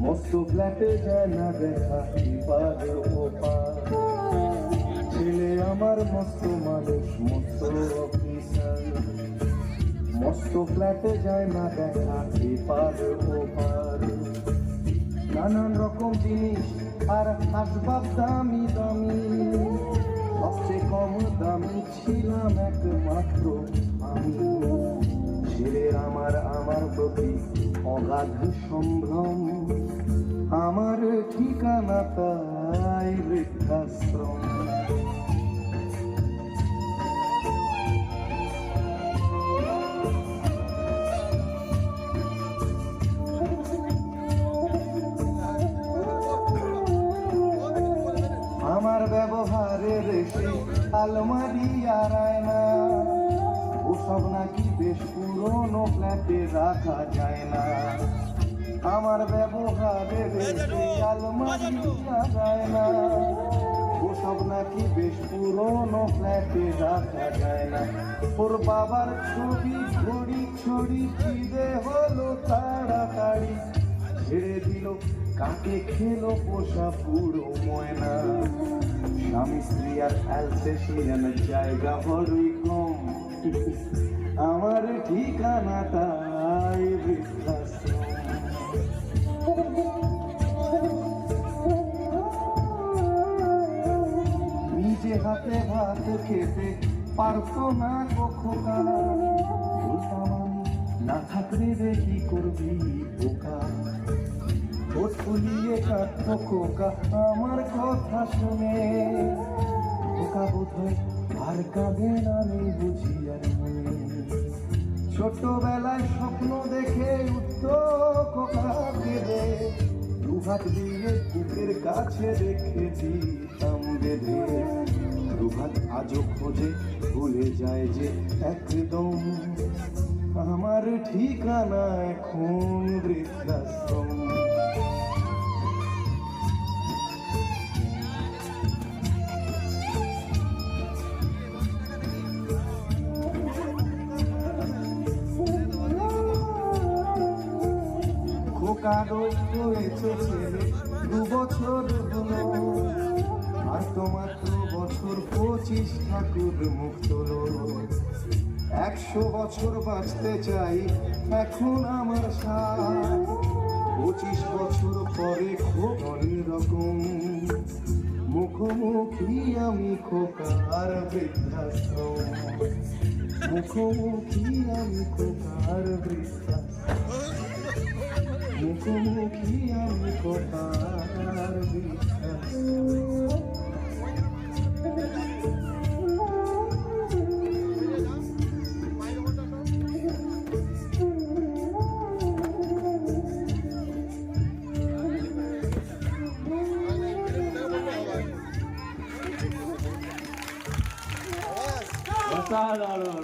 মস্ত ফ্ল্যাটে যায় না দেখা এপার ওপার। ছেলে আমার মস্ত মানুষ, মস্ত অফিসার, মস্ত ফ্ল্যাটে যায় না দেখা এপার ওপার। নানান রকম জিনিস আর আসবাব দামি দামি, সবচেয়ে কম দামি ছিলাম একমাত্র আমি। ছেলের আমার প্রতি অগাধ সম্ভ্রম, আমার ঠিকানা তাই বৃদ্ধাশ্রম। আমার ব্যবহারের সেই আলমারি আর আয়না, ওসব নাকি বেশ পুরনো ফ্ল্যাটে রাখা যায় না। আমার ব্যবহারের সেই আলমারি আর আয়না, ওসব নাকি বেশ পুরনো ফ্ল্যাটে রাখা যায় না। ওর বাবার ছবি ঘড়ি ছড়ি ফিরে হলো তাড়াতাড়ি, ছেড়ে দিল কাকে খেলো পোষা পুরো ময়না। স্বামী স্ত্রী আর অ্যালসেশিয়ান জায়গা বড়ই কম, আমার ঠিকানা তাই বৃদ্ধাশ্রম। নিজে হাতে ভাত খেতে পারতো না খোকা, না থাকলে রে কি করবি বোকা। ঠোঁট ফুলিয়ে কাঁদতো খোকা আমার কথা শুনে, খোকা বোধহয় আর কাঁদে না নেই বুঝি আর মনে। ছোটবেলায় স্বপ্ন দেখে উঠতো খোকা কেঁদে, দুহাত দিয়ে বুকের কাছে রেখে দিতাম বেঁধে। দুহাত আজও খোঁজে ভুলে যায় যে একদম, আমার ঠিকানা এখন বৃদ্ধাশ্রম। খোকা রয়েছে ছেলে 2 বছর হলো, আর তো মাত্র বছর 25 ঠাকুর মুখ তোলো। 100 বছর বাঁচতে চাই এখন আমার সাথ, 25 বছর পরে খোকন রকম মুখোমুখি আমি খোকার বৃদ্ধাশ্রম। মুখোমুখি আমি খোকার বৃদ্ধাশ্রম, মুখোমুখি আমি খোকার বৃদ্ধাশ্রম। অসাধারণ।